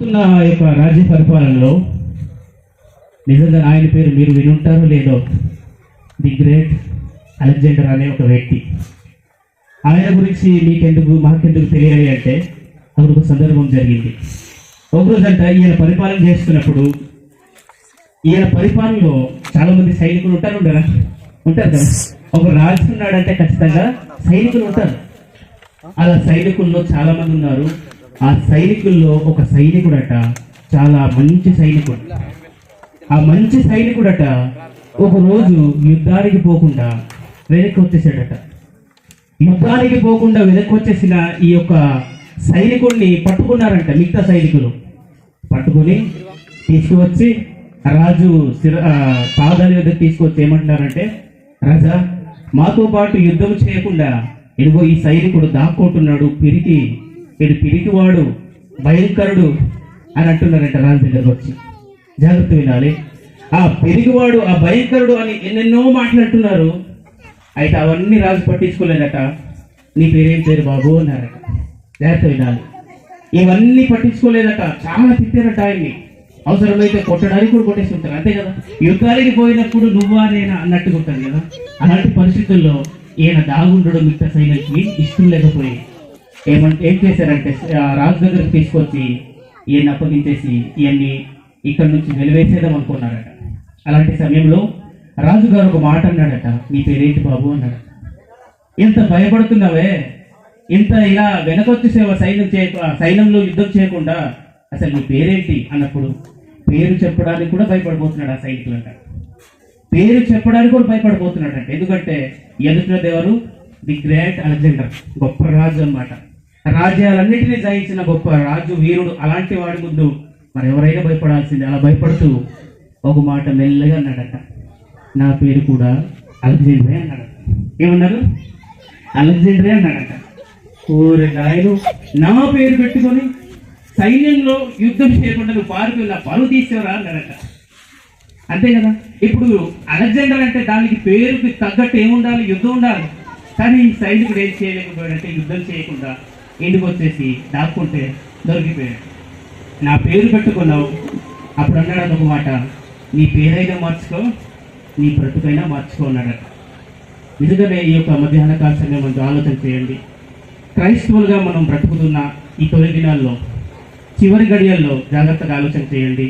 జరుగుతున్న ఆ యొక్క రాజ్య పరిపాలనలో నిజంగా ఆయన పేరు మీరు వినుంటారో లేదో, ది గ్రేట్ అలెగ్జాండర్ అనే ఒక వ్యక్తి. ఆయన గురించి మాకెందుకు తెలియాలి అంటే, అప్పుడు ఒక సందర్భం జరిగింది. ఒకరోజంట ఈయన పరిపాలన చేస్తున్నప్పుడు, ఈయన పరిపాలనలో చాలా మంది సైనికులు ఉంటారు కదా. ఒక రాజు ఉన్నాడంటే ఖచ్చితంగా సైనికులు ఉంటారు. అలా సైనికుల్లో చాలా మంది ఉన్నారు. ఆ సైనికుల్లో ఒక సైనికుడట, చాలా మంచి సైనికుడు. ఆ మంచి సైనికుడట ఒకరోజు యుద్ధానికి పోకుండా వెనక్కి వచ్చేసాడట. యుద్ధానికి పోకుండా వెనక్కి వచ్చేసిన ఈ యొక్క సైనికుడిని పట్టుకున్నారంట మిగతా సైనికులు. పట్టుకుని తీసుకువచ్చి రాజు పాదాల వద్ద తీసుకొచ్చి ఏమంటున్నారంటే, రాజా, మాతో పాటు యుద్ధం చేయకుండా ఇదిగో ఈ సైనికుడు దాక్కుంటున్నాడు, పిరికివాడు, భయంకరుడు అని అంటున్నారంట రాజు దగ్గరకు వచ్చి. జాగ్రత్త వినాలి. ఆ పిరికివాడు, ఆ భయంకరుడు అని ఎన్నెన్నో మాట్లాడుతున్నారు. అయితే అవన్నీ రాజు పట్టించుకోలేదట. నీ పేరేం పేరు బాబు అన్నారట. జాగ్రత్త వినాలి. ఇవన్నీ పట్టించుకోలేదట. చాలా తిట్టారట ఆయన్ని. అవసరమైతే కొట్టడానికి కూడా కొట్టేసి ఉంటారు, అంతే కదా. యుద్ధానికి పోయినప్పుడు నువ్వా నేనా అన్నట్టుగా ఉంటారు కదా. అలాంటి పరిస్థితుల్లో ఈయన దాగుండడం మిగతా సైనికులకి ఇష్టం లేకపోయి ఏం చేశారంటే, ఆ రాజు దగ్గరకు తీసుకొచ్చి ఈయన అప్పగించేసి ఈయన్ని ఇక్కడి నుంచి వెలివేసేద్దాం అనుకున్నారట. అలాంటి సమయంలో రాజుగారు ఒక మాట అన్నాడట, నీ పేరేంటి బాబు అన్నాడు. ఎంత భయపడుతున్నావే, ఇంత ఇలా వెనకొచ్చేసేవా సైన్యంలో యుద్ధం చేయకుండా, అసలు నీ పేరేంటి అన్నప్పుడు పేరు చెప్పడానికి కూడా భయపడిపోతున్నాడు ఆ సైనికులంట. పేరు చెప్పడానికి కూడా భయపడిపోతున్నాడంట. ఎందుకంటే ఎదుట దేవరు ది గ్రేట్ అలెగ్జాండర్, గొప్ప రాజు అన్నమాట. రాజ్యాలన్నింటినీ జయించిన గొప్ప రాజు, వీరుడు. అలాంటి వాడి ముందు మరి ఎవరైనా భయపడాల్సిందే. అలా భయపడుతూ ఒక మాట మెల్లగా అన్నాడట, నా పేరు కూడా అలెగ్జాండరే అన్నాడట. ఏమన్నారు? అలెగ్జాండరే అన్నాడట. ఊరి నాయను, నా పేరు పెట్టుకొని సైన్యంలో యుద్ధం చేయకుండా నువ్వు పారిపోయి నా పరువు తీసేవరా అన్నాడట. అంతే కదా. ఇప్పుడు అలెగ్జాండర్ అంటే దానికి పేరుకి తగ్గట్టు ఏముండాలి? యుద్ధం ఉండాలి. కానీ సైనికుడు ఏం చేయలేకపోయాడంటే, యుద్ధం చేయకుండా ఇంటికి వచ్చేసి దాక్కుంటే దొరికిపోయాడు. నా పేరు పెట్టుకున్నావు. అప్పుడు అన్నాడు ఒక మాట, నీ పేరైనా మార్చుకో, నీ బ్రతుకైనా మార్చుకో అన్నాడట. నిజంగానే ఈ యొక్క మధ్యాహ్న కాల సమయం మనం ఆలోచన చేయండి. క్రైస్తవులుగా మనం బ్రతుకుతున్న ఈ తొలి దినాల్లో, చివరి గడియల్లో జాగ్రత్తగా ఆలోచన చేయండి.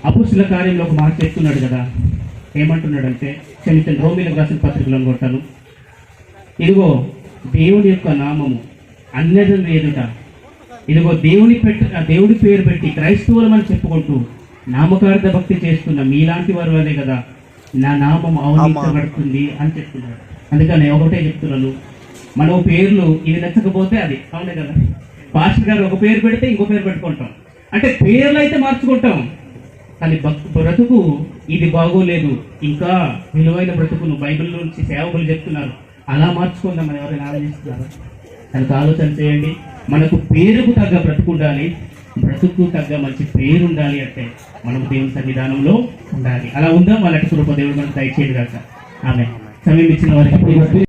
అపోస్తుల కార్యంలో ఒక మాట చెప్తున్నాడు కదా. ఏమంటున్నాడంటే, క్షమించండి, రోమీలకు రాసిన పత్రికలను కొట్టాను. ఇదిగో దేవుని యొక్క నామము అన్యజనుల ఎదుట, ఇదిగో దేవుడి పేరు పెట్టి క్రైస్తవులమని చెప్పుకుంటూ నామకార్థ భక్తి చేస్తున్న మీలాంటి వారు అదే కదా నా నామం అవమానించబడుతుంది అని చెప్తున్నాడు. అందుకని ఒకటే చెప్తున్నాను, మన పేర్లు ఇది నచ్చకపోతే అది, అవునే కదా. పాస్టర్ గారు ఒక పేరు పెడితే ఇంకో పేరు పెట్టుకుంటాం. అంటే పేర్లు అయితే మార్చుకుంటాం, కానీ బ్రతుకు ఇది బాగోలేదు, ఇంకా విలువైన బ్రతుకును బైబిల్ నుంచి సేవకులు చెప్తున్నారు, అలా మార్చుకుందాం మనం ఎవరైనా ఆలోచిస్తున్నారు. కనుక ఆలోచన చేయండి. మనకు పేరుకు తగ్గ బ్రతుకు ఉండాలి, బ్రతుకు తగ్గ మంచి పేరు ఉండాలి. అంటే మనం దేవుని సన్నిధానంలో ఉండాలి. అలా ఉందాం. అలాంటి కృప దేవుడు మనకు దయచేయడు కాక. ఆమె సమయం ఇచ్చిన వారికి